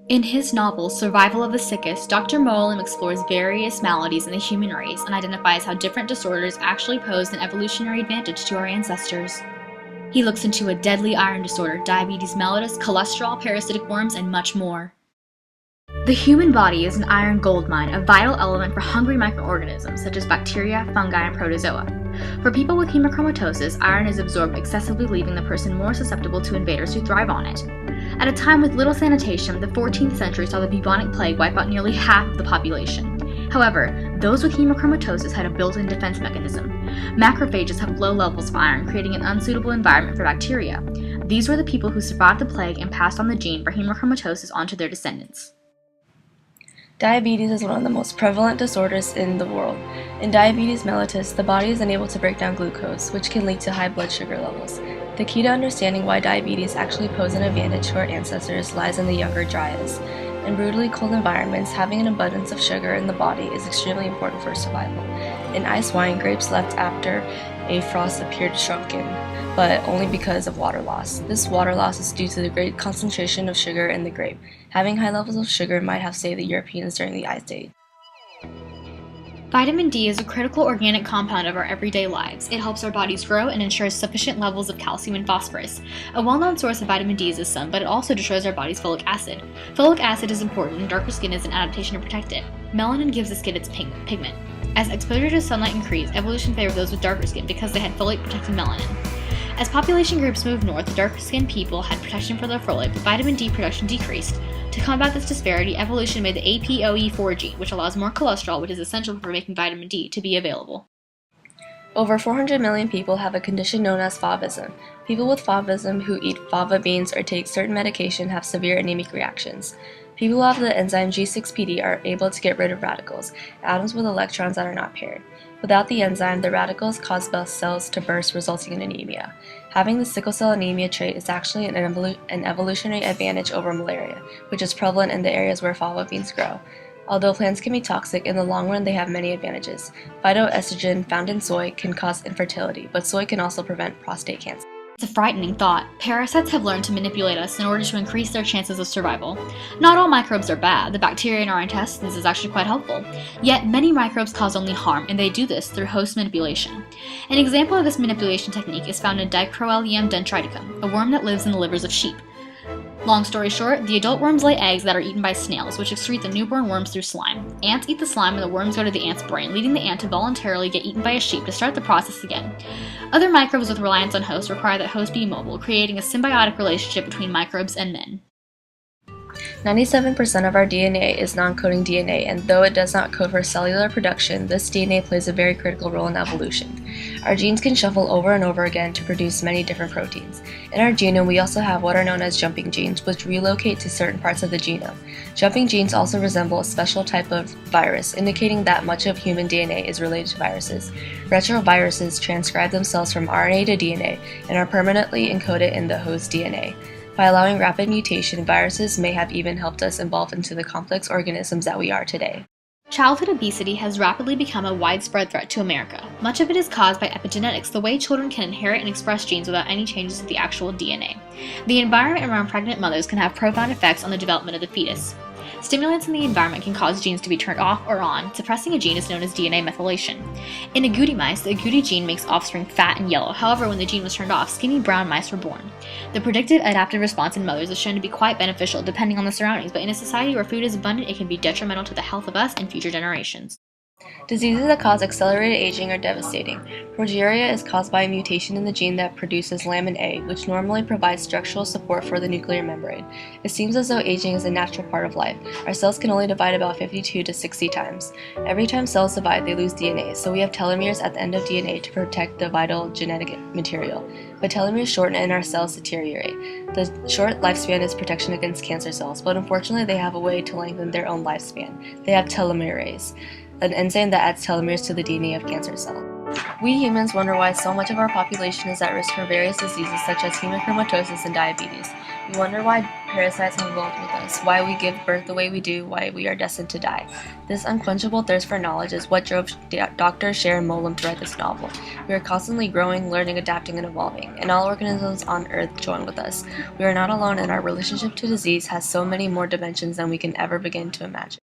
In his novel, Survival of the Sickest, Dr. Moelim explores various maladies in the human race and identifies how different disorders actually pose an evolutionary advantage to our ancestors. He looks into a deadly iron disorder, diabetes mellitus, cholesterol, parasitic worms, and much more. The human body is an iron goldmine, a vital element for hungry microorganisms such as bacteria, fungi, and protozoa. For people with hemochromatosis, iron is absorbed excessively, leaving the person more susceptible to invaders who thrive on it. At a time with little sanitation, the 14th century saw the bubonic plague wipe out nearly half of the population. However, those with hemochromatosis had a built-in defense mechanism. Macrophages have low levels of iron, creating an unsuitable environment for bacteria. These were the people who survived the plague and passed on the gene for hemochromatosis onto their descendants. Diabetes is one of the most prevalent disorders in the world. In diabetes mellitus, the body is unable to break down glucose, which can lead to high blood sugar levels. The key to understanding why diabetes actually posed an advantage to our ancestors lies in the Younger Dryas. In brutally cold environments, having an abundance of sugar in the body is extremely important for survival. In ice wine, grapes left after a frost appeared shrunken, but only because of water loss. This water loss is due to the great concentration of sugar in the grape. Having high levels of sugar might have saved the Europeans during the Ice Age. Vitamin D is a critical organic compound of our everyday lives. It helps our bodies grow and ensures sufficient levels of calcium and phosphorus. A well-known source of vitamin D is the sun, but it also destroys our body's folic acid. Folic acid is important, and darker skin is an adaptation to protect it. Melanin gives the skin its pigment. As exposure to sunlight increased, evolution favored those with darker skin because they had folate-protecting melanin. As population groups moved north, darker-skinned people had protection for their folate, but vitamin D production decreased. To combat this disparity, evolution made the ApoE4 gene, which allows more cholesterol, which is essential for making vitamin D, to be available. Over 400 million people have a condition known as favism. People with favism who eat fava beans or take certain medication have severe anemic reactions. People who have the enzyme G6PD are able to get rid of radicals, atoms with electrons that are not paired. Without the enzyme, the radicals cause cells to burst, resulting in anemia. Having the sickle cell anemia trait is actually an evolutionary advantage over malaria, which is prevalent in the areas where fava beans grow. Although plants can be toxic, in the long run they have many advantages. Phytoestrogen found in soy can cause infertility, but soy can also prevent prostate cancer. It's a frightening thought. Parasites have learned to manipulate us in order to increase their chances of survival. Not all microbes are bad. The bacteria in our intestines is actually quite helpful. Yet, many microbes cause only harm, and they do this through host manipulation. An example of this manipulation technique is found in Dicroelium dendriticum, a worm that lives in the livers of sheep. Long story short, the adult worms lay eggs that are eaten by snails, which excrete the newborn worms through slime. Ants eat the slime and the worms go to the ant's brain, leading the ant to voluntarily get eaten by a sheep to start the process again. Other microbes with reliance on hosts require that host be immobile, creating a symbiotic relationship between microbes and men. 97% of our DNA is non-coding DNA, and though it does not code for cellular production, this DNA plays a very critical role in evolution. Our genes can shuffle over and over again to produce many different proteins. In our genome, we also have what are known as jumping genes, which relocate to certain parts of the genome. Jumping genes also resemble a special type of virus, indicating that much of human DNA is related to viruses. Retroviruses transcribe themselves from RNA to DNA and are permanently encoded in the host DNA. By allowing rapid mutation, viruses may have even helped us evolve into the complex organisms that we are today. Childhood obesity has rapidly become a widespread threat to America. Much of it is caused by epigenetics, the way children can inherit and express genes without any changes to the actual DNA. The environment around pregnant mothers can have profound effects on the development of the fetus. Stimulants in the environment can cause genes to be turned off or on. Suppressing a gene is known as DNA methylation. In agouti mice, the agouti gene makes offspring fat and yellow. However, when the gene was turned off, skinny brown mice were born. The predicted adaptive response in mothers is shown to be quite beneficial depending on the surroundings, but in a society where food is abundant, it can be detrimental to the health of us and future generations. Diseases that cause accelerated aging are devastating. Progeria is caused by a mutation in the gene that produces lamin A, which normally provides structural support for the nuclear membrane. It seems as though aging is a natural part of life. Our cells can only divide about 52 to 60 times. Every time cells divide, they lose DNA, so we have telomeres at the end of DNA to protect the vital genetic material. But telomeres shorten and our cells deteriorate. The short lifespan is protection against cancer cells, but unfortunately they have a way to lengthen their own lifespan. They have telomerase, an enzyme that adds telomeres to the DNA of cancer cells. We humans wonder why so much of our population is at risk for various diseases such as hemochromatosis and diabetes. We wonder why parasites have evolved with us, why we give birth the way we do, why we are destined to die. This unquenchable thirst for knowledge is what drove Dr. Sharon Molam to write this novel. We are constantly growing, learning, adapting, and evolving, and all organisms on Earth join with us. We are not alone, and our relationship to disease has so many more dimensions than we can ever begin to imagine.